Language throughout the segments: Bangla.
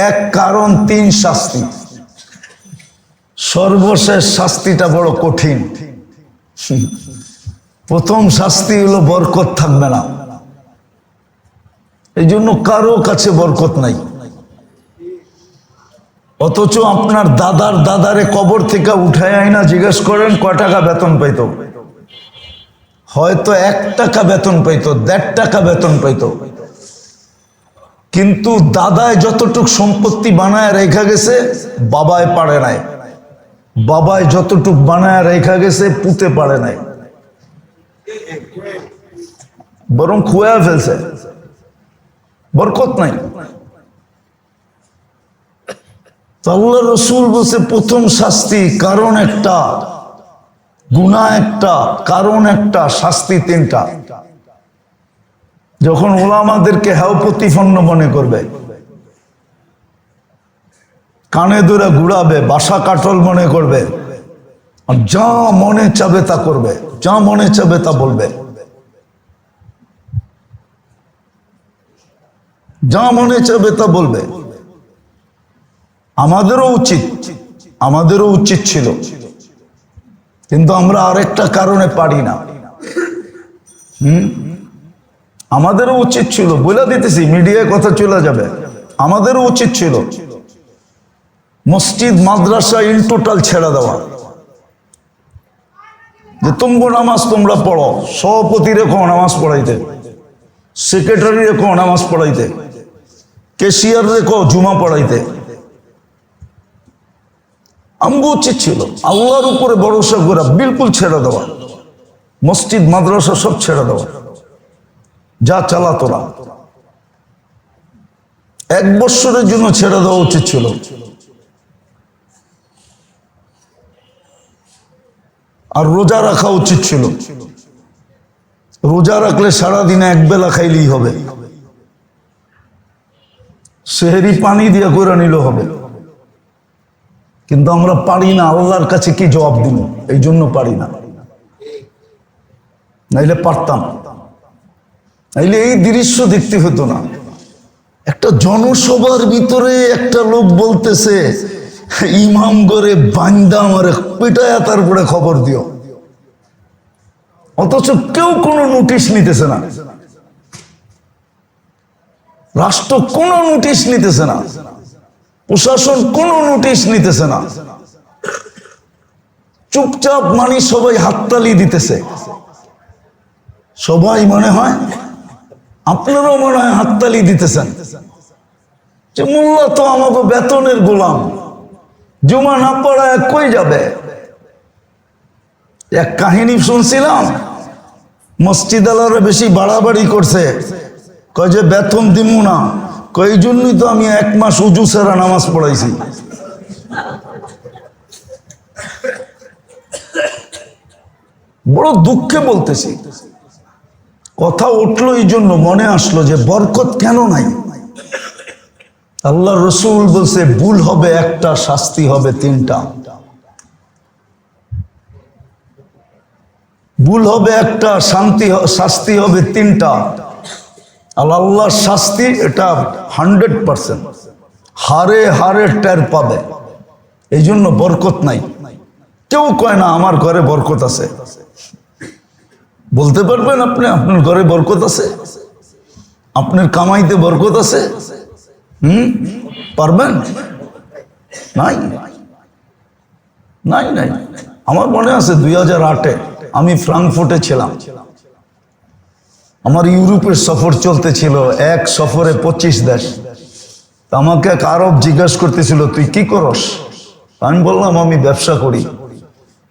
এক কারণ, তিন শাস্তি। সর্বশেষ শাস্তিটা বড় কঠিন। প্রথম শাস্তি হলো বরকত থাকবে না। এই জন্য কারো কাছে বরকত নাই। অথচ আপনার দাদার দাদারে কবর থেকে উঠায় আইনা জিজ্ঞেস করেন কয় টাকা বেতন পাইত, হয়তো 1 টাকা বেতন পাইত, 1.5 টাকা বেতন পাইত। কিন্তু দাদায় যতটুক সম্পত্তি বানায় রেখা গেছে বাবায় পারে নাই, বাবায় যতটুক বানায় রেখা গেছে পুতে পারে নাই, বরং খুয়া ফেলছে। বরকত নাই। আল্লাহ রসুল বলছে প্রথম শাস্তি, কারণ একটা, গুনাহ একটা, কারণ একটা, শাস্তি 3টা। যখন ওলামাদেরকে হেও প্রতিপন্ন মনে করবে, কানে ধরে ঘুরাবে, বাসা কাটল মনে করবে, আর যা মনে চাবে তা করবে, যা মনে চাবে তা বলবে, যা মনে চাবে তা বলবে। আমাদেরও উচিত ছিল, কিন্তু আমরা আরেকটা কারণে পারি না। আমাদেরও উচিত ছিল, বলে দিতেছি, মিডিয়ায় কথা চলে যাবে। আমাদেরও উচিত ছিল মসজিদ মাদ্রাসা ইন টোটাল ছেড়ে দেওয়া, যে তোমরা নামাজ তোমরা পড়ো, সভাপতি রেখো নামাজ পড়াইতে, সেক্রেটারি রেখো নামাজ পড়াইতে, ক্যাশিয়ার রেখো জুমা পড়াইতে। আমগো উচিত ছিল আল্লাহর উপরে ভরসা করে বিলকুল ছেড়ে দেওয়া, মসজিদ মাদ্রাসা সব ছেড়ে দেওয়া, যা চালা তোরা। 1 বছরের জন্য ছেড়ে দেওয়া উচিত ছিল। আর রোজা রাখা উচিত ছিল। রোজা রাখলে সারাদিনে 1 বেলা খাইলেই হবে, সেহরি পানি দিয়ে করে নিলে হবে। কিন্তু আমরা পারি না। আল্লাহর কাছে কি জবাব দিব? এই জন্য পারি না, নাইলে পারতাম। নাইলে এই দৃশ্য দেখতে হতো না। একটা জনসভার ভিতরে একটা লোক বলতেছে, ইমাম করে বান্দা আমারে পিটায়া তারপরে খবর দিও। অথচ কেউ কোনো নোটিশ নিতেছে না, রাষ্ট্র কোনো নোটিশ নিতেছে না, প্রশাসন কোনো নোটিশ নিতেছে না। চুপচাপ মানে সবাই হাততালি দিতেছে। সবাই মনে হয়, আপনারাও মনে হয় হাততালি দিতেছেন, যে মোল্লা তো আমাকে বেতনের গোলাম, জুমা না পড়ায় কই যাবে। এক কাহিনী শুনছিলাম, মসজিদ আলারা বেশি বাড়াবাড়ি করছে, কয় যে বেতন দিমু না, কই জন্যই তো আমি 1 মাস উজু সেরা নামাজ পড়াইছি। বড় দুঃখে বলতেছি, কথা উঠলো এই জন্য মনে আসলো যে বরকত কেন নাই। আল্লাহ রসুল বলছে ভুল হবে একটা, শাস্তি হবে 3টা। ভুল হবে একটা, শাস্তি হবে 3টা। আল্লাহর শাস্তি এটা 100%, হারে হারে টের পাবে। এই জন্য বরকত নাই। কেউ কয় না আমার ঘরে বরকত আছে। বলতে পারবেন আপনি আপনার ঘরে বরকত আছে? আপনার কামাইতে বরকত আছে? পারবেন? নাই নাই নাই। আমার মনে আছে 2008-এ আমি ফ্রাঙ্কফুর্টে ছিলাম। আমার ইউরোপের সফর চলতেছিল, এক সফরে 25 দেশ। আমাকে এক আরব জিজ্ঞাসা করতেছিল, তুই কি করস? আমি বললাম আমি ব্যবসা করি।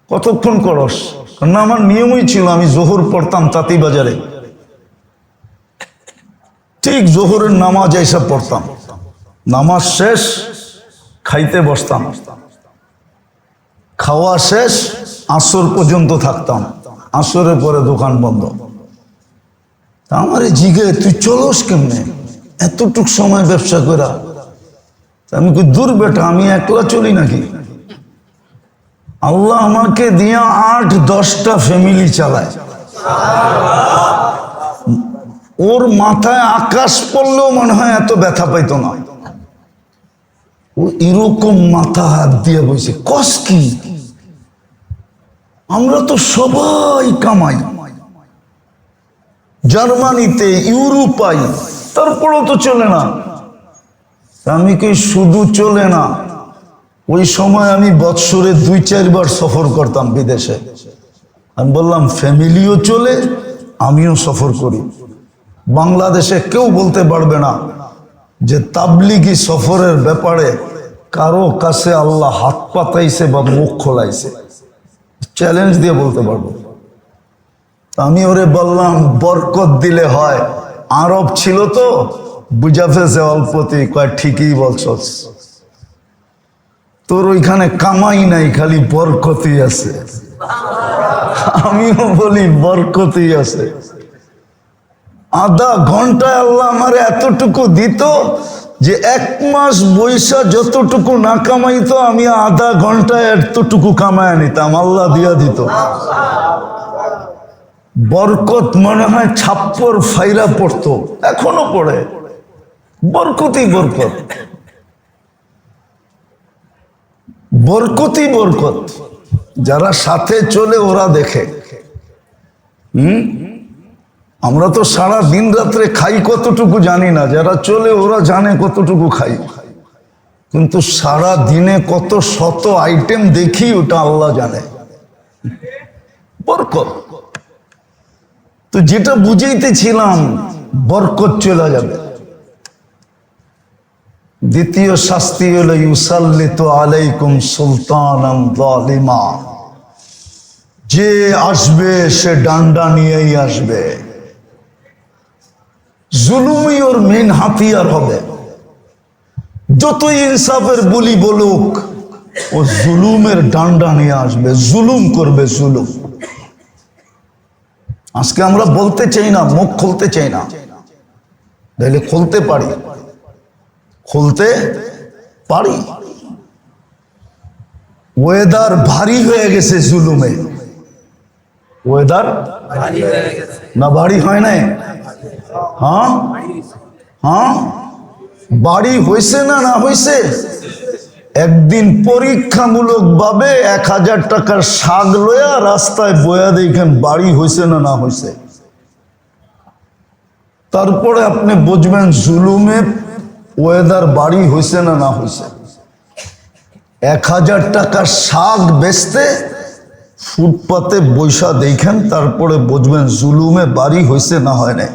কতক্ষণ করস? না আমার নিয়মই ছিল, আমি জোহর পড়তাম তাঁতিবাজারে, ঠিক জোহরের নামাজ এসে পড়তাম, নামাজ শেষ খাইতে বসতাম, খাওয়া শেষ আসর পর্যন্ত থাকতাম, আসরের পরে দোকান বন্ধ। আমার জিগে তুই চলস কেমনে এতটুক সময় ব্যবসা করা? আমি কি দূর বেটা, আমি একলা চলি নাকি? আল্লাহ আমাকে দিয়া 8-10টা ফ্যামিলি চালায়। ওর মাথায় আকাশ পড়লেও মনে হয় এত ব্যথা পাইতো না। ও এরকম মাথা হাত দিয়ে বসে, কস কি? আমরা তো সবাই কামাই, জার্মানিতে, ইউরোপাই, তারপরেও তো চলে না। আমি কি শুধু চলে না, ওই সময় আমি বৎসরে 2-4 বার সফর করতাম বিদেশে। আমি বললাম ফ্যামিলিও চলে, আমিও সফর করি। বাংলাদেশে কেউ বলতে পারবে না যে তাবলিগি সফরের ব্যাপারে কারো কাছে আল্লাহ হাত পাতাইছে বা মুখ খোলাইছে, চ্যালেঞ্জ দিয়ে বলতে পারবো। আমি ওরে বললাম বরকত দিলে হয়, আরব ছিল তো বুঝা ফেলছে অল্পতি, কয় ঠিকই বলছস, তোর ওইখানে কামাই নাই, খালি বরকতই আছে। আমিও বলি বরকতই আছে। আধা ঘন্টায় আল্লাহ আমারে এতটুকু দিত যে 1 মাস বৈশা যতটুকু না কামাইতো আমি আধা ঘন্টায় এতটুকু কামায় নিতাম, আল্লাহ দিয়া দিত। বরকত মনে হয় ছাপ্পর ফাইরা পড়তো, এখনো পড়ে। বরকতই বরকত, বরকতই বরকত। যারা সাথে চলে ওরা দেখে। আমরা তো সারা দিন রাত্রে খাই কতটুকু জানি না, যারা চলে ওরা জানে কতটুকু খাই। কিন্তু সারা দিনে কত শত আইটেম দেখি ওটা আল্লাহ জানে। বরকত তো যেটা বুঝাইতেছিলাম, বরকত চলে যাবে। দ্বিতীয় শাস্তি হলো ইউসাল্লিতু আলাইকুম সুলতানান যালিমা, যে আসবে সে ডান্ডা নিয়েই আসবে। জুলুমই ওর মেন হাতিয়ার হবে। যতই ইনসাফের বলি বলুক, ও জুলুমের ডান্ডা নিয়ে আসবে, জুলুম করবে, জুলুম। আজকে আমরা বলতে চাই না, মুখ খুলতে চাই না, তাহলে খুলতে পারি, খুলতে পারি। ওয়েদার ভারী হয়ে গেছে জুলুমে। ওয়েদার না ভারী হয় নাই? হ্যাঁ হ্যাঁ, বাড়ি হয়েছে না না হয়েছে? একদিন পরীক্ষামূলক ভাবে 1000 টাকার শাক লয়া রাস্তায় বয়া দেখেন বাড়ি হয়েছে না না হয়েছে। তারপরে আপনি বুঝবেন জুলুমের ওয়েদার বাড়ি হয়েছে না না হয়েছে। 1000 টাকার শাক বেচতে ফুটপাতে বৈশা দেখেন, তারপরে বুঝবেন জুলুমে বাড়ি হয়েছে না হয় নাই।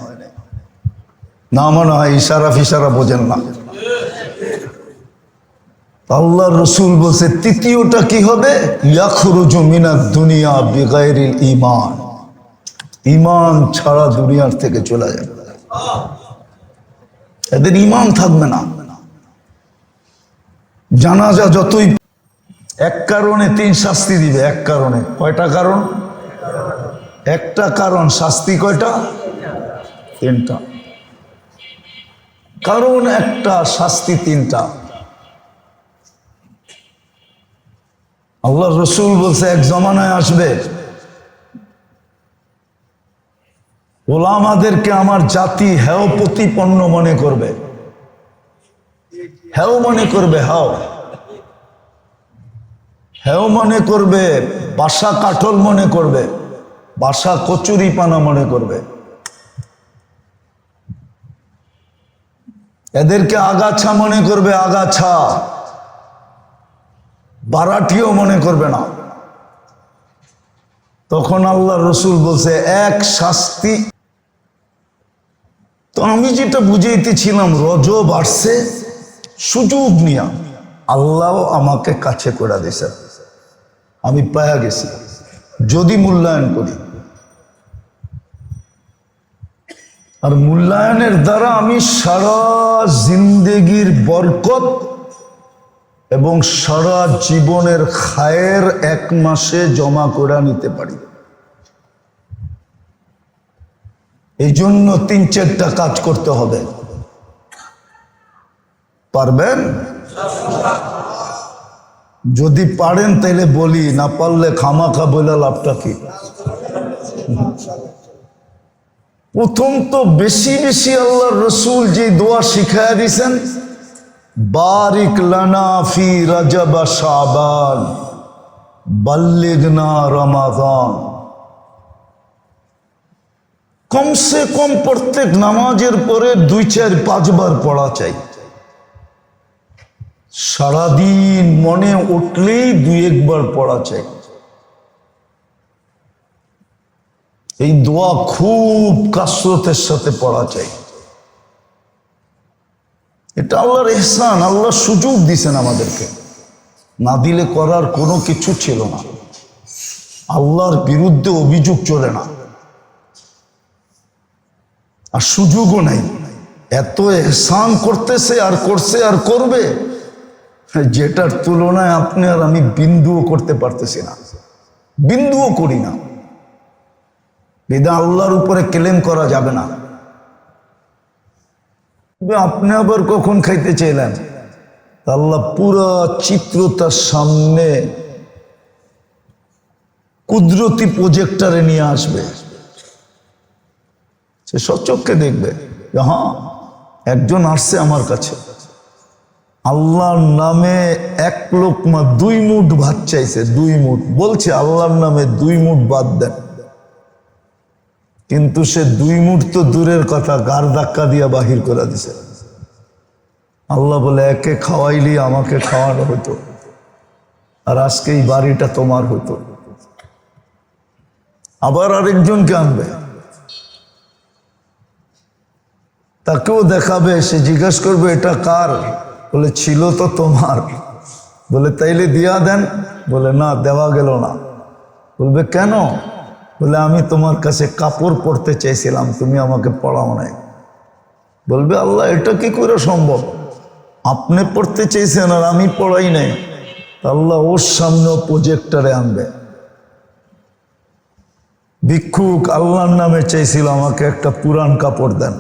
না মনে হয় ইশারা ফিশারা বোঝেন না। আল্লাহ রসুল বলছে তৃতীয়টা কি হবে? ইয়াখরুজু মিনাদ দুনিয়া বিগাইরিল ঈমান, ঈমান ছাড়া দুনিয়ার থেকে চলে যাবে। এদের ঈমান থাকবে না। জানাজা যতই, এক কারণে 3 শাস্তি দিবে। এক কারণে কয়টা কারণ? একটা কারণ, শাস্তি কয়টা? 3টা কারণ, একটা শাস্তি 3টা। আল্লাহ রসুল বলছে এক জমানায় আসবে ওলামাদেরকে আমার জাতি হেও প্রতিপন্ন মনে করবে। হেও মনে করবে, হাও হেও মনে করবে, বাসা কাঠল মনে করবে, বাসা কচুরি পানা মনে করবে। এদেরকে আগাছা মনে করবে, আগাছা। বারাটিও মনে করবে না। তখন আল্লাহ রসুল বলছে এক শাস্তি। তো আমি যেটা বুঝাইতেছিলাম, রজব আসছে সুযোগ নিয়া, আল্লাহ আমাকে কাছে করে দিয়েছে, আমি পায়া গেছি যদি মূল্যায়ন করি। আর মূল্যায়নের দ্বারা আমি সারা জিন্দেগির বরকত এবং সারা জীবনের খায়ের 1 মাসে জমা করে নিতে পারি। এই জন্য 3-4টা কাজ করতে হবে। পারবেন? যদি পারেন তাহলে বলি, না পারলে খামাখা বলে লাভটা কি? প্রথম তো বেশি বেশি আল্লাহর রসুল যে দোয়া শিখায়া দিয়েছেন, বারিক লানা ফি রজব শাবান বাল্লিগনা রমাদান। কমসে কম প্রত্যেক নামাজের পরে 2-4-5 বার পড়া চাই। সারাদিন মনে উঠলেই 2-1 বার পড়া চাই। এই দোয়া খুব কাসরতের সাথে পড়া চাই। এটা আল্লাহর ইহসান, আল্লাহ সুযোগ দিয়েছেন আমাদেরকে, না দিলে করার কোনো কিছু ছিল না। আল্লাহর বিরুদ্ধে অভিযোগ চলে না, আর সুযোগও নাই। এত ইহসান করতেছে আর করছে আর করবে, যেটার তুলনায় আপনি আর আমি বিন্দুও করতে পারতেছি না, বিন্দুও করি না। বেদা আল্লাহর উপরে ক্লেম করা যাবে না। আপনি আবার কখন খাইতে চাইলেন, আল্লাহ পুরা চিত্র তার সামনে কুদরতি প্রজেক্টরে নিয়ে আসবে, সে সচক্ষে দেখবে যে হ্যাঁ একজন আসছে আমার কাছে, আল্লাহর নামে 1 লোকমা 2 মুঠ ভাত চাইছে, 2 মুঠ বলছে আল্লাহর নামে 2 মুঠ বাদ দেন, কিন্তু সে 2 মুঠ তো দূরের কথা, গার ধাক্কা দিয়া বাহির করে দিছে। আল্লাহ বলে একে খাওয়াইলি আমাকে খাওয়ানো হতো, আর আজকে এই বাড়িটা তোমার হতো। আবার আরেকজনকে আনবে, তাকেও দেখাবে, সে জিজ্ঞাসা করবে এটা কার, বলে ছিল তো তোমার। বলে তাইলে দিয়া দেন, বলে না দেওয়া গেল না। বলবে কেন, বলে আমি তোমার কাছে কাপড় পরতে চাইছিলাম, তুমি আমাকে পড়াও নাই। বলবে আল্লাহ এটা কি করে সম্ভব, আপনি পড়তে চেয়েছেন আর আমি পড়াই নাই। আল্লাহ ওর সামনেও প্রজেক্টরে আনবে। ভিক্ষুক আল্লাহর নামে চাইছিল আমাকে একটা পুরান কাপড় দেন,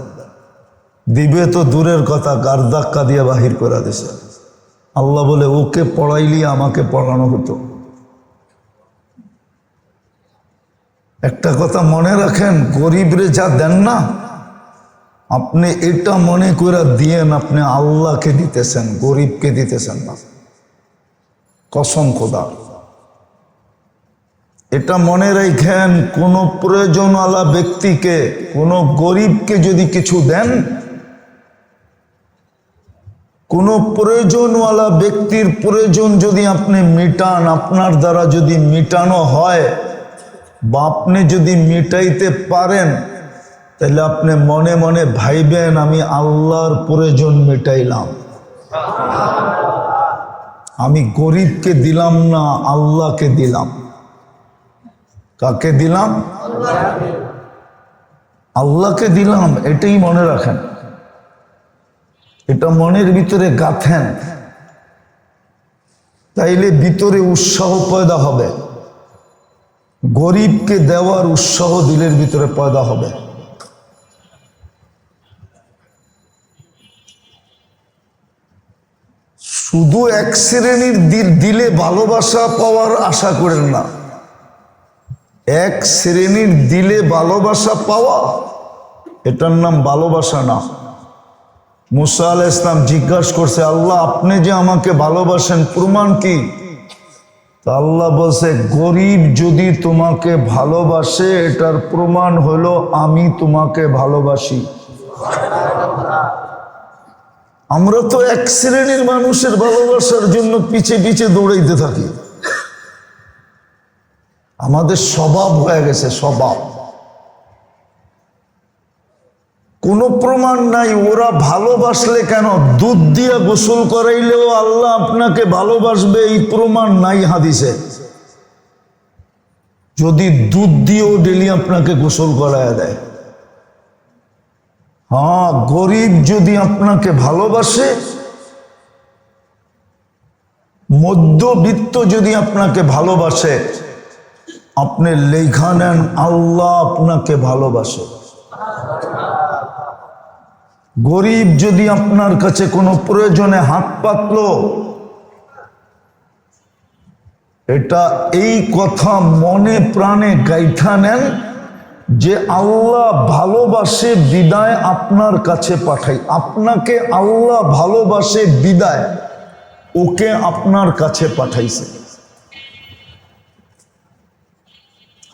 দিবে তো দূরের কথা, গার ধাক্কা দিয়ে বাহির করে দিছে। আল্লাহ বলে ওকে পড়াইলি আমাকে পড়ানো হতো। একটা কথা মনে রাখেন, গরিবরে যা দেন না, আপনি এটা মনে করে দিয়েন আপনি আল্লাহকে দিতেছেন, গরিবকে দিতেছেন না। কসম খোদা, এটা মনে রাখেন, কোন প্রয়োজনওয়ালা ব্যক্তিকে, কোন গরিবকে যদি কিছু দেন, কোন প্রয়োজনওয়ালা ব্যক্তির প্রয়োজন যদি আপনি মিটান, আপনার দ্বারা যদি মিটানো হয় বা আপনি যদি মিটাইতে পারেন, তাহলে আপনি মনে মনে ভাইবেন আমি আল্লাহর প্রয়োজন মিটাইলাম। আমি গরিবকে দিলাম না, আল্লাহকে দিলাম। কাকে দিলাম? আল্লাহকে দিলাম। এটাই মনে রাখেন, এটা মনের ভিতরে গাঁথেন, তাইলে ভিতরে উৎসাহ পয়দা হবে। গরিবকে দেওয়ার উৎসাহ দিলের ভিতরে পয়দা হবে। শুধু এক শ্রেণীর দিলে ভালোবাসা পাওয়ার আশা করেন না। এক শ্রেণীর দিলে ভালোবাসা পাওয়া, এটার নাম ভালোবাসা না। মুসা আলাইহিস সালাম জিজ্ঞাসা করছে, আল্লাহ আপনি যে আমাকে ভালোবাসেন প্রমাণ কি? তা আল্লাহ বলছে, গরিব যদি তোমাকে ভালোবাসে এটার প্রমাণ হলো আমি তোমাকে ভালোবাসি। আমরা তো এক শ্রেণীর মানুষের ভালোবাসার জন্য পিছে পিছে দৌড়াইতে থাকি। আমাদের স্বভাব হয়ে গেছে, স্বভাব। কোনো প্রমাণ নাই। ওরা ভালোবাসলে কেন? দুধ দিয়ে গোসল করাইলেও আল্লাহ আপনাকে ভালোবাসবে এই প্রমাণ নাই হাদিসে। যদি দুধ দিয়েও ডেলি আপনাকে গোসল করায় দেয়। হ্যাঁ, গরিব যদি আপনাকে ভালোবাসে, মধ্যবিত্ত যদি আপনাকে ভালোবাসে, আপনি লেখা নেন আল্লাহ আপনাকে ভালোবাসে। গরিব যদি আপনার কাছে কোনো প্রয়োজনে হাত পাতল, এটা এই কথা মনে প্রাণে গাইথা নেন, যে আল্লাহ ভালোবাসে বিদায় আপনার কাছে পাঠাই, আপনাকে আল্লাহ ভালোবাসে বিদায় ওকে আপনার কাছে পাঠাইছে।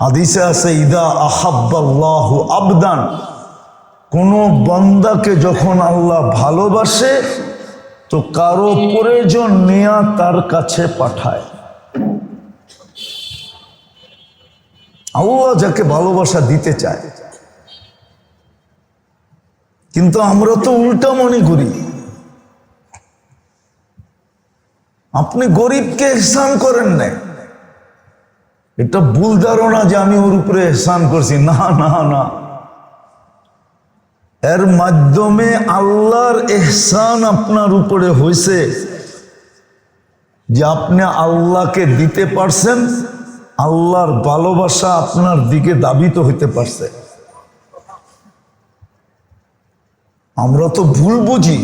হাদিসে আছে ইদা আহাব্বাল্লাহু আবদান, কোন বান্দাকে যখন আল্লাহ ভালোবাসে তো কারো প্রয়োজন নিয়ে তার কাছে পাঠায়। আল্লাহ যাকে ভালোবাসা দিতে চায়, কিন্তু আমরা তো উল্টা মনে করি। আপনি গরিবকে ইহসান করেন না, এটা ভুল ধারণা যে আমি ওর উপরে ইহসান করছি। না না না, এর মাধ্যমে আল্লাহর ইহসান আপনার উপরে হয়েছে যে আপনি আল্লাহকে দিতে পারছেন, আল্লাহর ভালোবাসা আপনার দিকে দাবিত হইতে পারছে। আমরা তো ভুল বুঝি।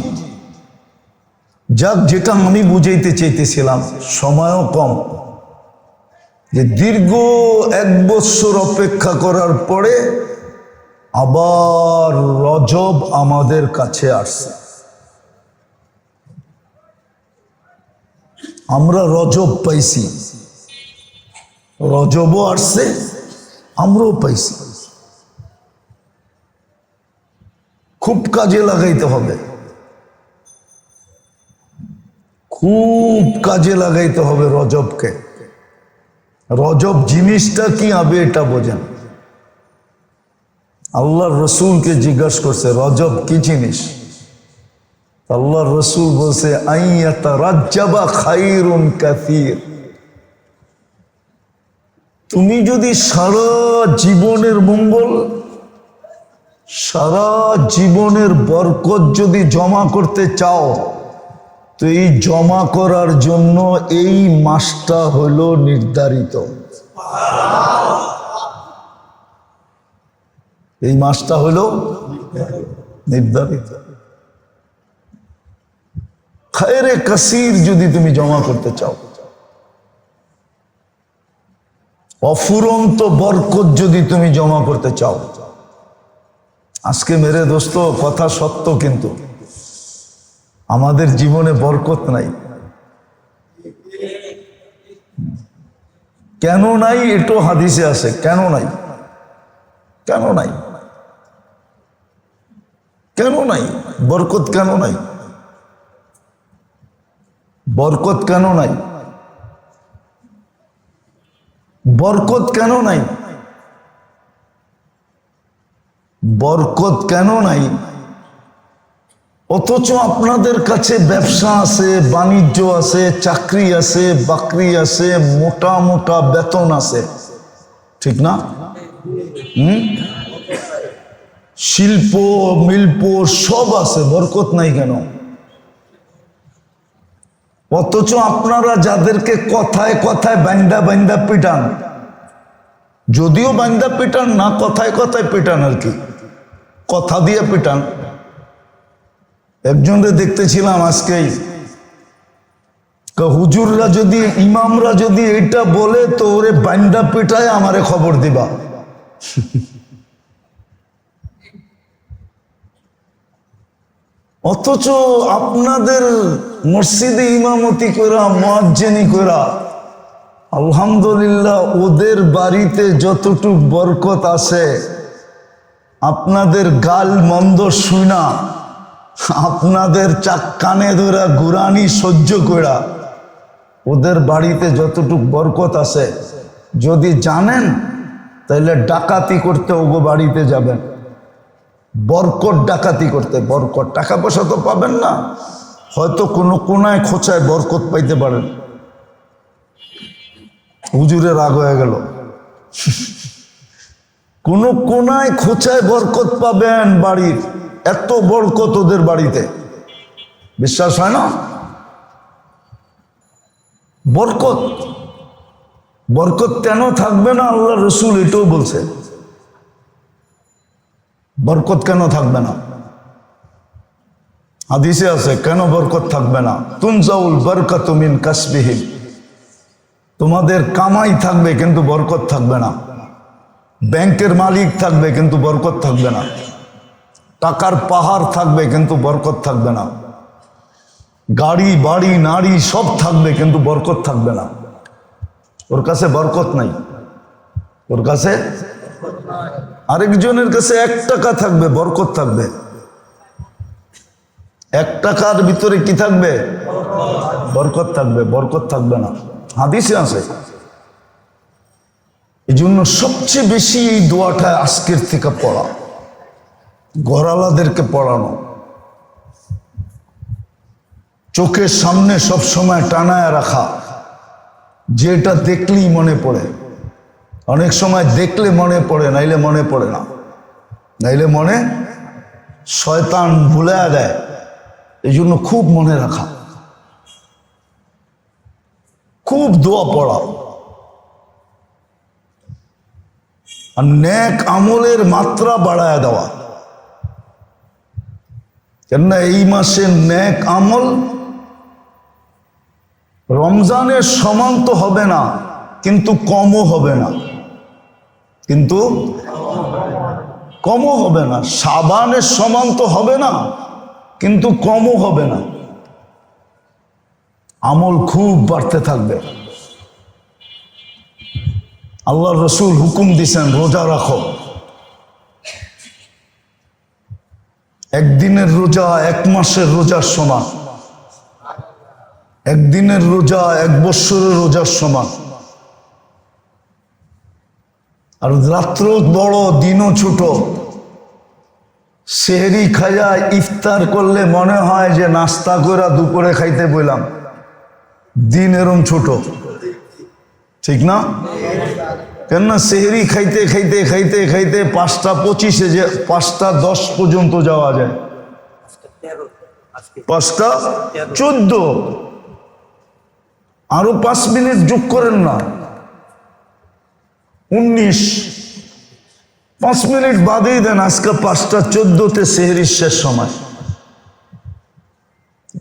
যাক, যেটা আমি বুঝাইতে চাইতেছিলাম, সময়ও কম, যে দীর্ঘ 1 বছর অপেক্ষা করার পরে আবার রজব আমাদের কাছে আসছে। আমরা রজব পাইছি, রজবও আসছে, আমরাও পাইছি। খুব কাজে লাগাইতে হবে, খুব কাজে লাগাইতে হবে রজবকে। রজব জিনিসটা কি হবে এটা বোঝেন। আল্লাহর রসুলকে জিজ্ঞাসা করছে রজব কি জিনিস? আল্লাহর রসুল বলছে আইয়াতারাজ্জাবা খায়রুন কাসীর, তুমি যদি সারা জীবনের মঙ্গল, সারা জীবনের বরকত যদি জমা করতে চাও, তো এই জমা করার জন্য এই মাসটা হলো নির্ধারিত। এই মাসটা হলো নির্ধারিত। খায়রে কাসীর যদি তুমি জমা করতে চাও, অফুরন্ত বরকত যদি তুমি জমা করতে চাও। আজকে মেরে দোস্ত, কথা সত্য, কিন্তু আমাদের জীবনে বরকত নাই। কেন নাই এটাও হাদিসে আছে। কেন নাই? কেন নাই? কেন নাই বরকত? কেন নাই বরকত? কেন নাই বরকত? কেন নাই বরকত? কেন নাই? অথচ আপনাদের কাছে ব্যবসা আছে, বাণিজ্য আছে, চাকরি আছে, বাকরি আছে, মোটা মোটা বেতন আছে, ঠিক না? শিল্প মিল্প সব আছে, বরকত নাই কেন? অথচ আপনারা যাদেরকে কথায় কথায় বান্দা বান্দা পিটান, যদিও বান্দা পিটান না, কথায় কথায় পিটান আর কি, কথা দিয়ে পিটান। একজনকে দেখতেছিলাম আজকেই, হুজুররা যদি, ইমামরা যদি এটা বলে তো ওরে বান্দা পিটায় আমারে খবর দিবা। অথচ আপনাদের মসজিদে ইমামতি করা, মুয়াজ্জিনি করা, আলহামদুলিল্লাহ ওদের বাড়িতে যতটুক বরকত আছে, আপনাদের গাল মন্দ শুনা, আপনাদের কানে ধরা গুরানি সহ্য করা, ওদের বাড়িতে যতটুক বরকত আছে, যদি জানেন তাহলে ডাকাতি করতে ওগো বাড়িতে যাবেন। বরকত ডাকাতি করতে, বরকত। টাকা পয়সা তো পাবেন না, হয়তো কোনো কোনায় খোঁচায় বরকত পাইতে পারেন। হুজুরের রাগ হয়ে গেল। কোনো কোনায় খোঁচায় বরকত পাবেন বাড়ির, এত বরকত ওদের বাড়িতে। বিশ্বাস হয় না? বরকত, বরকত কেন থাকবে না? আল্লাহ রসুল এটাও বলছে, বরকত কেন থাকবে না? হাদিসে আছে কেন বরকত থাকবে না। তুনজাউল বরকতু মিন কাসবিহিম, তোমাদের কামাই থাকবে কিন্তু বরকত থাকবে না। ব্যাংকের মালিক থাকবে কিন্তু বরকত থাকবে না, টাকার পাহাড় থাকবে কিন্তু বরকত থাকবে না, গাড়ি বাড়ি নারী সব থাকবে কিন্তু বরকত থাকবে না। ওর কাছে বরকত নাই, ওর কাছে। আরেকজনের কাছে 1 টাকা থাকবে, বরকত থাকবে। 1 টাকার ভিতরে কি থাকবে? বরকত থাকবে, বরকত থাকবে না। হাদিসে আছে। এই জন্য সবচেয়ে বেশি এই দোয়াটা আজকের থেকে পড়া, ঘরালাদেরকে পড়ানো, চোখের সামনে সব সময় টানায় রাখা, যেটা দেখলেই মনে পড়ে। অনেক সময় দেখলে মনে পড়ে, নাইলে মনে পড়ে না, নাইলে মনে শয়তান ভুলে দেয়। এই জন্য খুব মনে রাখা, খুব দোয়া পড়া, আর নেক আমলের মাত্রা বাড়ায় দেওয়া। কেননা এই মাসে নেক আমল রমজানের সমান তো হবে না, কিন্তু কমও হবে না, কিন্তু কমও হবে না। শাবানের সমান তো হবে না, কিন্তু কমও হবে না। আমল খুব বাড়তে থাকবে। আল্লাহর রসুল হুকুম দিছেন রোজা রাখো। একদিনের রোজা 1 মাসের রোজার সমান, একদিনের রোজা 1 বৎসরের রোজার সমান। আর রাত্র বড়, দিনও ছোট। সেহরি খায়া ইফতার করলে মনে হয় যে নাস্তা করে দুপুরে খাইতে বললাম। দিন এরম ছোট, ঠিক না? কেননা সেহরি খাইতে খাইতে খাইতে খাইতে 5টা 25-এ যে 5টা 10 পর্যন্ত যাওয়া যায়, 5টা 14। আরো 5 মিনিট যোগ করেন না, 19। 5 মিনিট বাদেই দেন, আজকে 5টা 14-তে সেহরির শেষ সময়।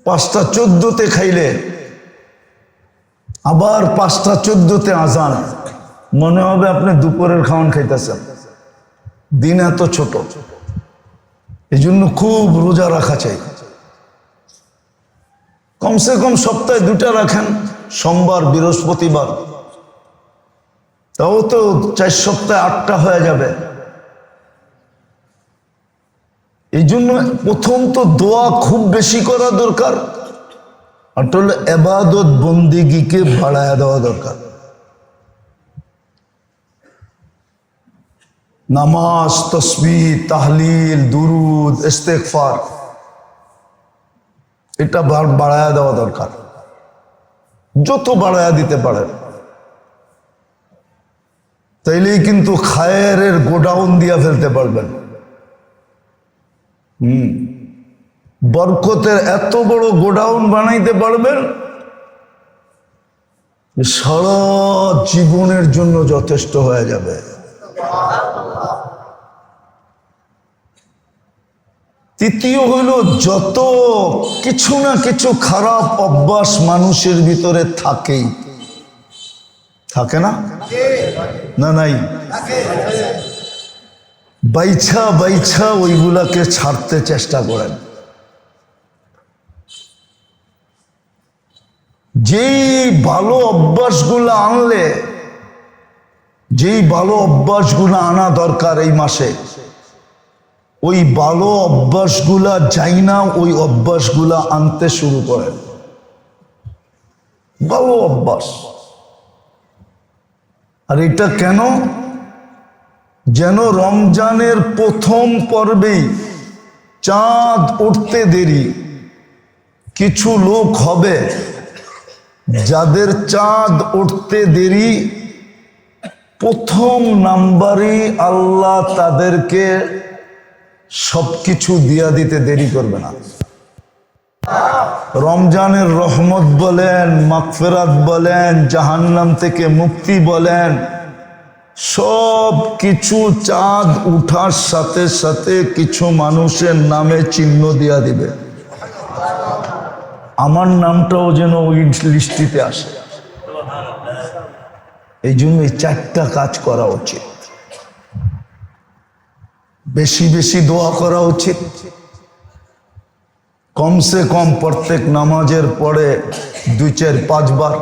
5টা 14-তে খাইলে আবার 5টা 14-তে আজান, মনে হবে আপনি দুপুরের খাওয়ান খাইতেছেন। দিন এত ছোট, এই জন্য খুব রোজা রাখা চাই। কমসে কম সপ্তাহে 2টা রাখেন, সোমবার বৃহস্পতিবার, তাও তো 4 সপ্তাহে 8টা হয়ে যাবে। এই জন্য প্রথম তো দোয়া খুব বেশি করা দরকার, আর হলো ইবাদত বন্দেগীকে বাড়ায়া দেওয়া দরকার। নামাজ, তসবিহ, তাহলিল, দুরুদ, ইস্তেগফার, এটা বাড়ায়া দেওয়া দরকার। যত বাড়ায়া দিতে পারেন, তাইলেই কিন্তু খায়েরের গোডাউন দিয়া ফেলতে পারবেন। বরকতের এত বড় গোডাউন বানাইতে পারবেন, সারা জীবনের জন্য যথেষ্ট হয়ে যাবে। তৃতীয় হইল, যত কিছু না কিছু খারাপ অভ্যাস মানুষের ভিতরে থাকেই, থাকে না? না নাই? বাইছা বাইছা ওইগুলাকে ছাড়তে চেষ্টা করেন। যেই ভালো অভ্যাসগুলো আনলে, যেই ভালো অভ্যাসগুলো আনা দরকার এই মাসে, ওই ভালো অভ্যাসগুলা যাই না, ওই অভ্যাসগুলা আনতে শুরু করেন। ভালো অভ্যাস। আর এটা কেন? যেন রমজানের প্রথম পর্বেই চাঁদ উঠতে দেরি কিছু লোক হবে, যাদের চাঁদ উঠতে দেরি, প্রথম নাম্বারে আল্লাহ তাদেরকে সবকিছু দিয়া দিতে দেরি করবে না। রমজানের রহমত বলেন, মাগফিরাত বলেন, জাহান্নাম থেকে মুক্তি বলেন, সব কিছু চাঁদ উঠার সাথে সাথে কিছু মানুষের নামে চিহ্ন দিয়া দিবে। আমার নামটাও যেন ওই লিস্টিতে আসে। এই জন্য এই 4টা কাজ করা উচিত। বেশি বেশি দোয়া করা উচিত। কমসে কম প্রত্যেক নামাজের পরে 2, 4, 5 বার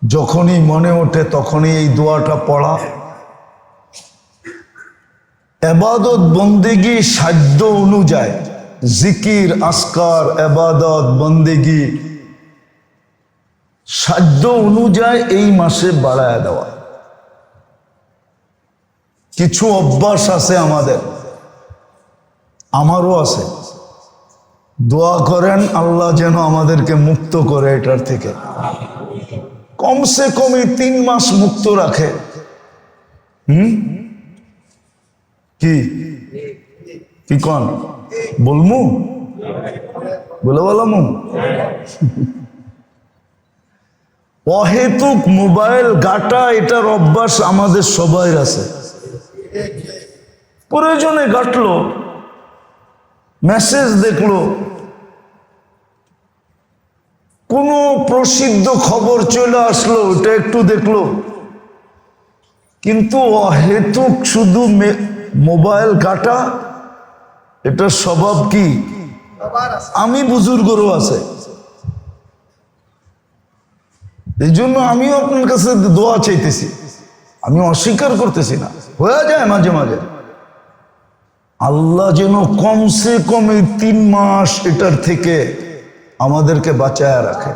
যখনই মনে ওঠে তখনই এই দোয়াটা পড়া। ইবাদত বন্দেগী সাধ্য অনুযায়ী, জিকির আসকার ইবাদত বন্দেগী সাধ্য অনুযায়ী এই মাসে বাড়ায় দেওয়া। কিছু অভ্যাস আছে আমাদের, আমারও আছে। দোয়া করেন আল্লাহ যেন আমাদেরকে মুক্ত করে এটার থেকে, কমসে কম 3 মাস মুক্ত রাখে। কি কি কন বলমু বলে বলামু? অহেতুক মোবাইল ঘাটা এটার অভ্যাস আমাদের সবাই আছে। প্রয়োজনে ঘাটলো, মেসেজ দেখলো, কোনো প্রসিদ্ধ খবর চলে আসলো ওটা একটু দেখলো, কিন্তু অহেতুক শুধু মোবাইল ঘাটা এটার স্বভাব কি? আমি বুজুর্গরও আছে। এই জন্য আমিও আপনার কাছে দোয়া চাইতেছি, আমি অস্বীকার করতেছি না, হয়ে যায় মাঝে মাঝে। আল্লাহ যেন কমসে কম 3 মাস এটার থেকে আমাদেরকে বাঁচায় রাখে।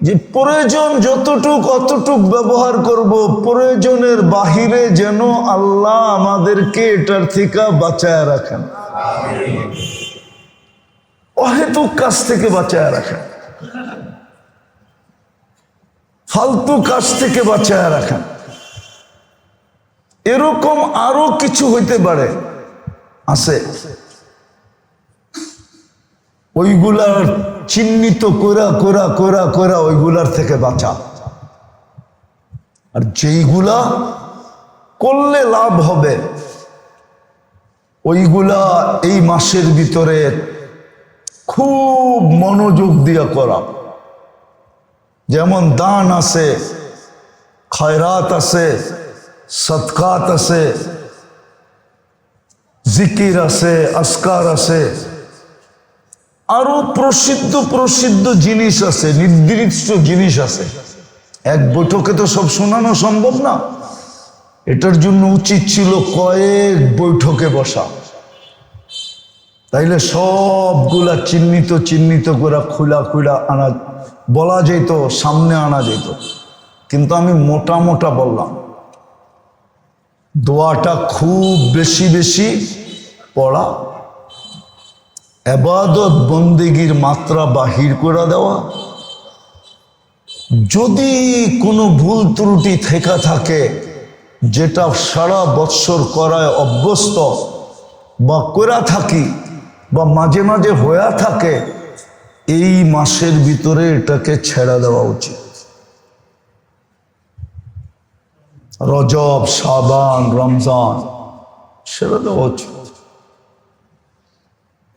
যে প্রয়োজন যতটুক অতটুক ব্যবহার করব, প্রয়োজনের বাহিরে যেন আল্লাহ আমাদেরকে এটার থেকে বাঁচায় রাখেন, অহেতুক কাজ থেকে বাঁচায় রাখেন, ফালতু কাজ থেকে বাঁচায় রাখেন। এরকম আরো কিছু হইতে পারে, আছে, ওইগুলার চিহ্নিত করা ওইগুলার থেকে বাঁচা। আর যেইগুলা করলে লাভ হবে ওইগুলা এই মাসের ভিতরে খুব মনোযোগ দিয়ে করা। যেমন দান আছে, খয়রাত আছে, সদকাত আছে, জিকির আছে, আসকার আছে, আরো প্রসিদ্ধ জিনিস আছে, নির্দিষ্ট জিনিস আছে। এক বৈঠকে তো সব শোনানো সম্ভব না, এটার জন্য উচিত ছিল কয়েক বৈঠকে বসা, তাইলে সবগুলা চিহ্নিত করে খুলা আনা বলা যেত, সামনে আনা যেত। কিন্তু আমি মোটা বললাম, দোয়াটা খুব বেশি পড়া, ইবাদত বন্দেগীর মাত্রা বাহির করে দেওয়া। যদি কোনো ভুল ত্রুটি থেকে থাকে যেটা সারা বৎসর করায় অভ্যস্ত বা করা থাকি বা মাঝে মাঝে হয়ে থাকে, এই মাসের ভিতরে এটাকে ছেড়ে দেওয়া উচিত। রজব, শাবান, রমজান ছেড়ে দেওয়া উচিত।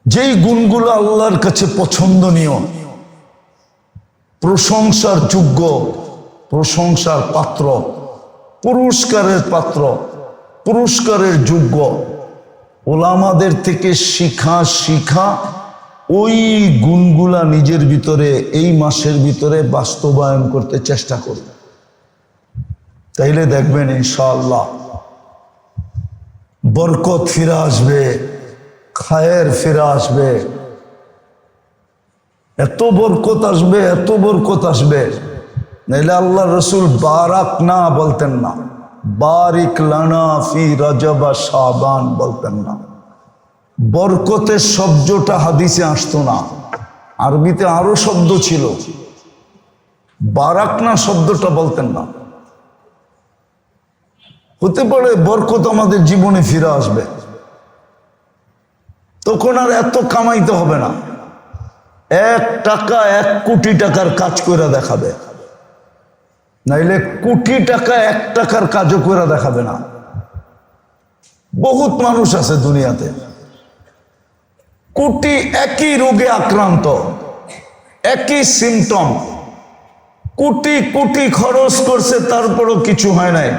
যেই গুণগুলো আল্লাহর কাছে পছন্দনীয়, প্রশংসার যোগ্য, প্রশংসার পাত্র, পুরস্কারের পাত্র, পুরস্কারের যোগ্য, ওলামাদের থেকে শিখা ওই গুণগুলা নিজের ভিতরে এই মাসের ভিতরে বাস্তবায়ন করতে চেষ্টা করবে। তাইলে দেখবেন ইনশাআল্লাহ বরকত ফিরে আসবে, খায়ের ফিরে আসবে, এত বরকত আসবে। নাইলে আল্লাহ রসুল বারাক না বলতেন না, বারিক লানা ফি রজব শাবান বলতেন না। বরকতের শব্দটা হাদিসে আসতো না, আরবিতে আরো শব্দ ছিল, বারাক না শব্দটা বলতেন না। হতে পারে বরকত আমাদের জীবনে ফিরে আসবে, তখন আর এত কামাইতে হবে না, 1 টাকা 1 কোটি টাকার কাজ করে দেখাবে, নাইলে কোটি টাকা 1 টাকার কাজও করে দেখাবে না। বহুত মানুষ আছে দুনিয়াতে, কোটি একই রোগে আক্রান্ত, একই সিমটম, কোটি খরচ করছে তারপরও কিছু হয় নাই,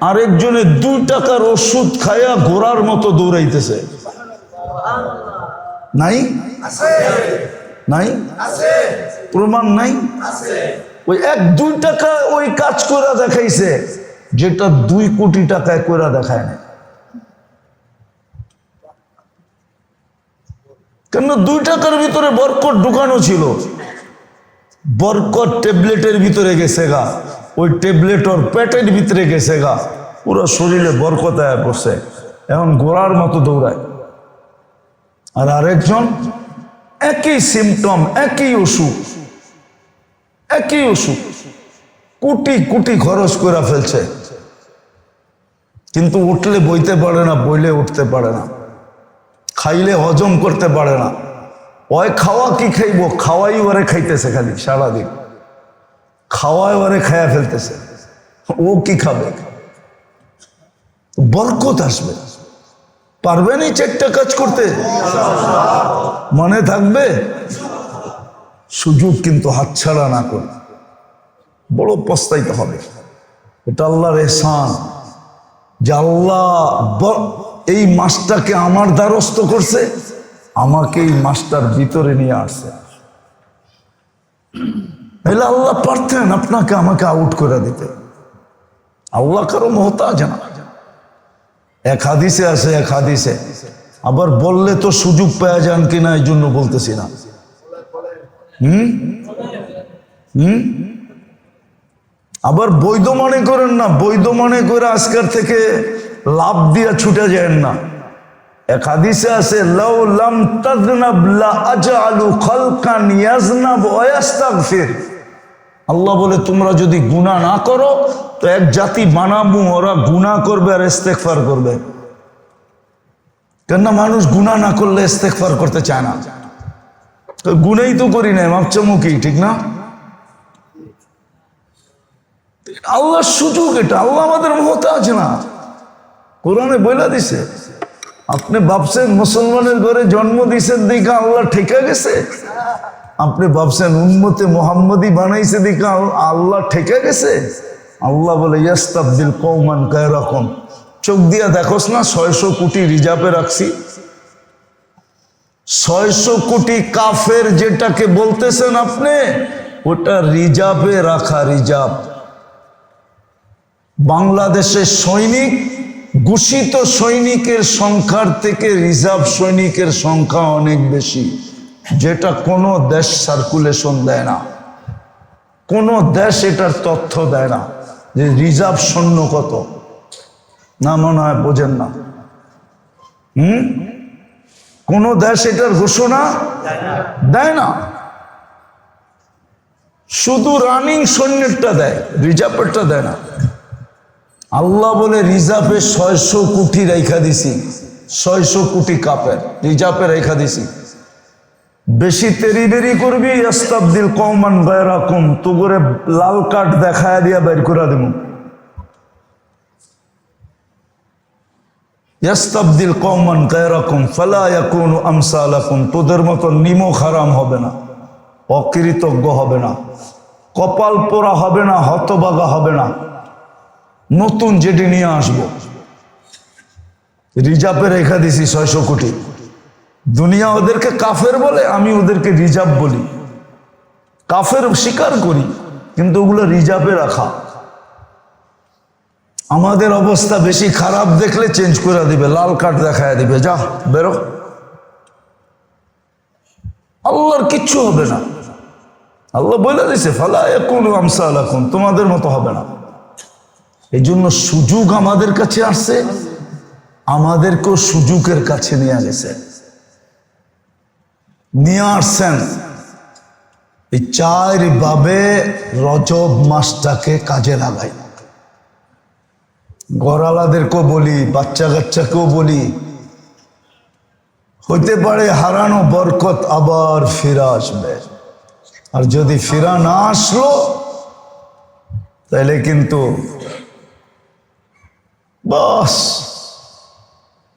আরেকজনে 2 টাকার ওষুধ খায়া ঘোড়ার মতো দৌড়াইতেছে। নাই নাই প্রমাণ নাই? ওই 1-2 টাকা ওই কাজ করে দেখাইছে, যেটা 2 কোটি টাকায় করে দেখায় না। কেন? 2 টাকার ভিতরে বরকত ঢুকানো ছিল। বরকত ট্যাবলেটের ভিতরে গেছে গা, ওই ট্যাবলেট ওর পেটের ভিতরে গেছে গা, পুরো শরীরে বরকত আয়া পড়ছে, এখন ঘোড়ার মতো দৌড়ায়। আর আরেকজন একই সিমটম, একই অসুখ, কোটি কোটি খরচ করে ফেলছে, কিন্তু উঠলে বইতে পারে না, বইলে উঠতে পারে না, খাইলে হজম করতে পারে না। ওই খাওয়া কি খাইব, খাওয়াই ওরে খাইতেছে, খালি সারাদিন খাওয়াই ওরে খায়া ফেলতেছে। ও কি খাবে? বরকত আসবে। পারবেন এই 4টা কাজ করতে? মনে থাকবে? সুযোগ কিন্তু হাতছাড়া না করে, বড় পস্তাইতে হবে। এটা আল্লাহর এহসান যে আল্লাহ এই মাসটাকে আমার দ্বারস্থ করছে, আমাকে এই মাসটার ভিতরে নিয়ে আসছে। তাহলে আল্লাহ পারতেন আপনাকে আমাকে আউট করে দিতে। আল্লাহ কারো মহতাজ না। এক হাদিসে আছে, এক হাদিসে আবার বললে তো সুযোগ পাওয়া যান কিনা এই জন্য বলতেছি না। আবার বৈধ মনে করেন না, বৈধ মনে করে আজকের থেকে লাভ দিয়া ছুটে যায় না। এক হাদিসে আছে, লাউ লাম তাযনাব লা আজআলু খালকান ইয়াজনাব ওয়া ইস্তাগফির। আল্লাহ বলে তোমরা যদি গুনাহ না করো তো এক জাতি বানাবো, ওরা গুনাহ করবে আর ইস্তেগফার করবে। কেন? মানুষ গুনাহ না করলে ইস্তেগফার করতে চায় না। তো গুনাহই তো করি না, মাপচামুকি, ঠিক না? আল্লাহর সুযোগ এটা। আল্লাহ আমাদের মহতাজ না, কোরআনে বইলা দিছে। আপনি ভাবছেন মুসলমানের ঘরে জন্ম দিছেন দিকে আল্লাহ ঠেকে গেছে? আপনি ভাবছেন উম্মতে মুহাম্মদী বানাইছে দিকে আল্লাহ ঠেকে গেছে? আল্লাহ বলে ইয়াস্তাবদিল কওমান গায়রাকুম। চোখ দিয়া দেখোস না 600 কোটি রিজার্ভে রাখছি। 600 কোটি কাফের যেটাকে বলতেছেন আপনি, ওটা রিজার্ভে রাখা, রিজার্ভ। বাংলাদেশের সৈনিক, ঘোষিত সৈনিকের সংখ্যার থেকে রিজার্ভ সৈনিকের সংখ্যা অনেক বেশি, যেটা কোনো দেশ সার্কুলেশন দেয় না। কোনো দেশ এটার তথ্য দেয় না যে রিজার্ভ সৈন্য কত। না, মনে হয় বোঝেন না। কোন দেশ এটার ঘোষণা দেয় না, শুধু রানিং সৈন্যটা দেয়, রিজার্ভেরটা দেয় না। আল্লাহ বলে রিজার্ভে 600 কোটি রেখা দিছি, 600 কোটি কাপের রিজার্ভে রেখা দিছি। বেশি তেরি করবি, ইস্তাবদিল কওমান গায়রাকুম, তো করে লাল কার্ড দেখায় দিয়া বের করে দেব। ইস্তাবদিল কওমান গায়রাকুম ফালা ইয়াকুনু আমসালাকুম, তোদের মতো নিমক হারাম হবে না, অকৃতজ্ঞ হবে না, কপাল পোড়া হবে না, হতবাগা হবে না। নতুন যেটি নিয়ে আসবো, রিজার্ভে রেখা দিছি 600 কোটি। দুনিয়া ওদেরকে কাফের বলে, আমি ওদেরকে রিজার্ভ বলি। কাফের স্বীকার করি, কিন্তু ওগুলো রিজার্ভে রাখা। আমাদের অবস্থা বেশি খারাপ দেখলে চেঞ্জ করে দিবে, লাল কার্ড দেখায় দিবে, যা বেরো। আল্লাহর কিচ্ছু হবে না। আল্লাহ বলে দিছে ফালা ইয়াকুনু আমসালাকুম, তোমাদের মতো হবে না। এই জন্য সুযোগ আমাদের কাছে আসছে, আমাদেরকেও সুযোগের কাছে নিয়ে গেছে, নিয়ে আসছেন। এই 4 ভাবে রজব মাসটাকে কাজে লাগাই। গড়ালাদেরকেও বলি, বাচ্চা কাচ্চাকেও বলি, হইতে পারে হারানো বরকত আবার ফিরে আসবে। আর যদি ফিরা না আসলো তাহলে কিন্তু বাস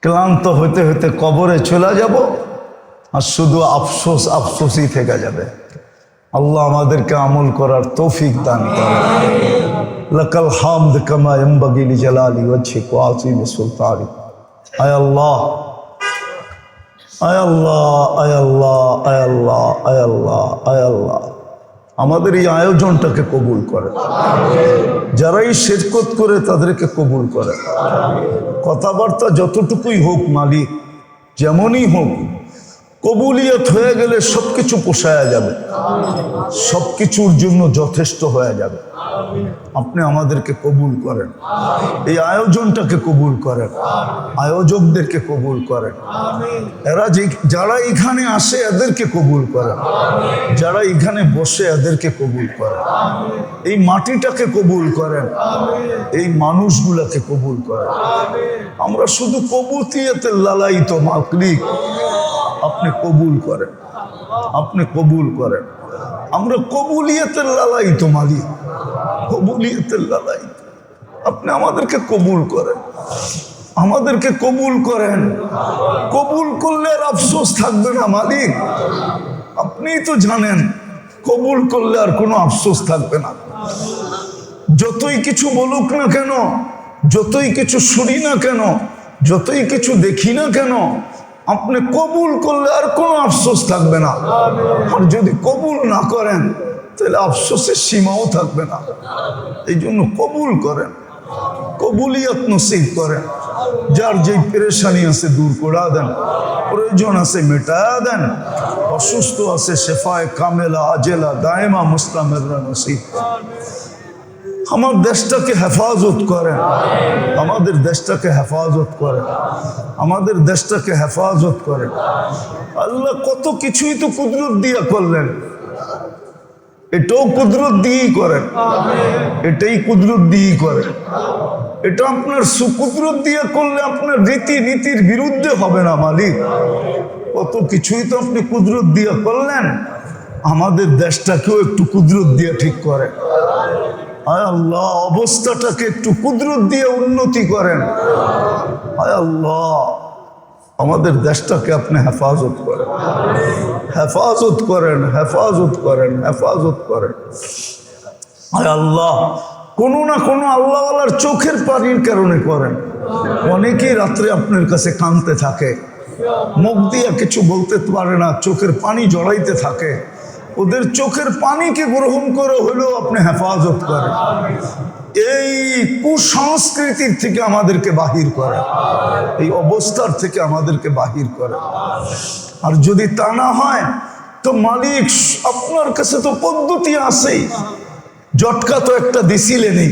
ক্লান্ত হইতে হইতে কবরে চলে যাব, আর শুধু আফসোস আফসোসই থেকে যাবে। আল্লাহ আমাদেরকে আমল করার তৌফিক দান করেন। লাকাল হামদ কামা ইয়ানবাগি লিজালালি ওয়াজহিক ওয়া আযীম সুলতানিক। আয় আল্লাহ, আয় আল্লাহ, আয় আল্লাহ, আয় আল্লাহ, আয় আল্লাহ, আয় আল্লাহ, আমাদের এই আয়োজনটাকে কবুল করেন। যারাই শিরকত করে তাদেরকে কবুল করেন। কথাবার্তা যতটুকুই হোক মালিক, যেমনই হোক, কবুলিয়ত হয়ে গেলে সবকিছু পোষায়া যাবে, সবকিছুর জন্য যথেষ্ট হয়ে যাবে। আপনি আমাদেরকে কবুল করেন, এই আয়োজনটাকে কবুল করেন, আয়োজকদেরকে কবুল করেন। এরা যারা এখানে আসে এদেরকে কবুল করেন, যারা এখানে বসে এদেরকে কবুল করেন। এই মাটিটাকে কবুল করেন, এই মানুষগুলাকে কবুল করেন। আমরা শুধু কবুতিয়তে লালায়িত মালিক, আপনি কবুল করেন, আপনি কবুল করেন। আমরা কবুলিয়তের লালায়িত মালিক, কবুলিয়তের লালায়িত। আপনি আমাদেরকে কবুল করেন, আমাদেরকে কবুল করেন। কবুল করলে আর আফসোস থাকবে না মালিক, আপনিই তো জানেন কবুল করলে আর কোনো আফসোস থাকবে না। যতই কিছু বলুক না কেন, যতই কিছু শুনি না কেন, যতই কিছু দেখি না কেন, আপনি কবুল করলে আর কোনো আফসোস থাকবে না। আর যদি কবুল না করেন তাহলে আফসোসের সীমাও থাকবে না। এই জন্য কবুল করেন, কবুলিয়ত নসিব করেন। যার যেই পেরেশানি আছে দূর করে দেন, প্রয়োজন আছে মেটায়া দেন, অসুস্থ আছে শেফায়ে কামেলা আজেলা দায়েমা মুস্তামিররা নসিব। আমার দেশটাকে হেফাজত করেন, আমাদের দেশটাকে হেফাজত করেন, আমাদের দেশটাকে হেফাজত করেন। আল্লাহ কত কিছুই তো কুদরত দিয়া করলেন, এটাও কুদরত দিয়েই করেন, এটাই কুদরত দিয়েই করেন। এটা আপনার সুকুদরত দিয়ে করলে আপনার রীতি নীতির বিরুদ্ধে হবে না মালিক। কত কিছুই তো আপনি কুদরত দিয়ে করলেন, আমাদের দেশটাকেও একটু কুদরত দিয়ে ঠিক করেন। আয় আল্লাহ, অবস্থাটাকে একটু কুদরত দিয়ে উন্নতি করেন। আয় আল্লাহ, আমাদের দেশটাকে আপনি হেফাজত করেন, হেফাজত করেন, হেফাজত করেন, হেফাজত করেন। আয় আল্লাহ, কোনো না কোনো আল্লাহওয়ালার চোখের পানির কারণে করেন। অনেকেই রাত্রে আপনার কাছে কাঁদতে থাকে, মুখ দিয়ে কিছু বলতে পারে না, চোখের পানি জড়াইতে থাকে। ওদের চোখের পানিকে গ্রহণ করে হলেও আপনি হেফাজত করেন। এই কুসংস্কৃতির থেকে আমাদেরকে বাহির করেন, এই অবস্থার থেকে আমাদেরকে বাহির করেন। আর যদি তা না হয় তো মালিক আপনার কাছে তো পদ্ধতি আছেই। জটকা তো একটা দিছিলেনই,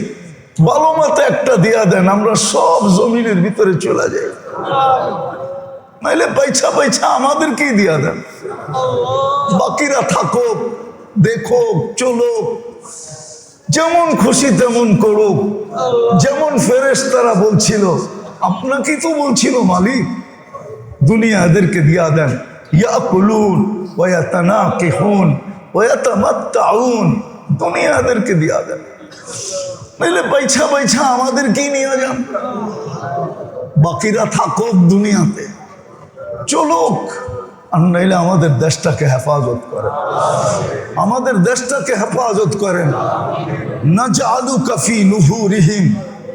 ভালো মতো একটা দিয়া দেন, আমরা সব জমিনের ভিতরে চলে যাই। নাইলে পয়সা পয়সা আমাদেরকেই দিয়া দেন, বাকিরা থাকুক, দেখুক, চলুক, যেমন খুশি তেমন করুক। যেমন ফেরেশতারা বলছিল, আপনাকেই তো বলছিল মালিক, দুনিয়া এদেরকে দিয়া দেন। ইয়াকুলুন ওয়া ইয়াতানাকিহুন ওয়া ইয়াতামাত্তাউন, দুনিয়া এদেরকে দিয়া দেন। নাইলে পয়সা পয়সা আমাদেরকেই নিয়ে যান, বাকিরা থাকুক দুনিয়াতে, চলুক। আর নাইলে আমাদের দেশটাকে হেফাজত করেন, আমাদের দেশটাকে হেফাজত করেন। নাজআলুকা ফি নুহুরিহিম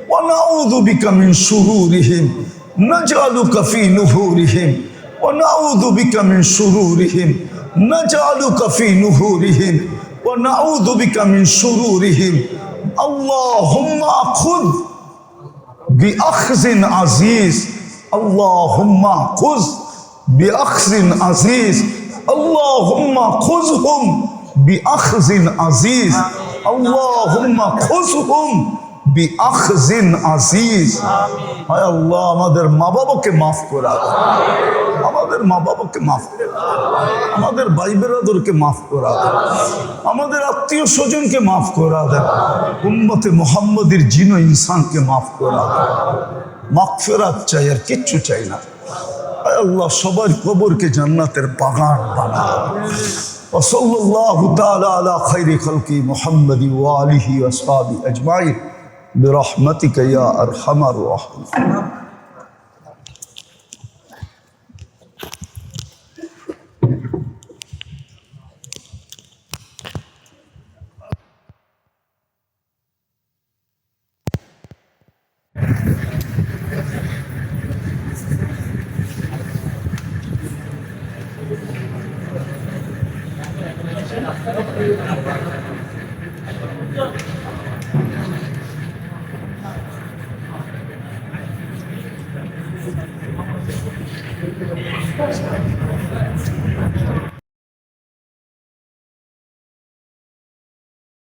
ওয়া নাউযু বিকা মিন শুরুরিহিম, নাজআলুকা ফি নুহুরিহিম ওয়া নাউযু বিকা মিন শুরুরিহিম, নাজআলুকা ফি নুহুরিহিম ওয়া নাউযু বিকা মিন শুরুরিহিম। আল্লাহুম্মা খুয বিআখযিন আজিজ, আল্লাহুম্মা খুয বিআখযিন আজিজ, আল্লাহুম্মা খুযহুম বিআখযিন আজিজ, আল্লাহুম্মা খুযহুম বিআখযিন আজিজ। হায় আল্লাহ, আমাদের মা বাবাকে মাফ করে দেন, আমাদের মা বাবাকে মাফ করে দেন, আমাদের ভাই বেরাদরকে মাফ করে দেন, আমাদের আত্মীয় স্বজনকে মাফ করে দেন, উম্মতে মুহাম্মদীর জিনো ইনসানকে মাফ করে দেন। মাগফিরাত চাই, আর কিচ্ছু চাই না। আল্লাহ সবার কবরকে জান্নাতের বাগান বানান। ওয়াসাল্লাল্লাহু তাআলা আলা খায়রি খালকি মুহাম্মাদি ওয়া আলিহি ওয়া আসহাবিহি আজমাইন বিরহমাতিকা ইয়া আরহামার রাহিমিন।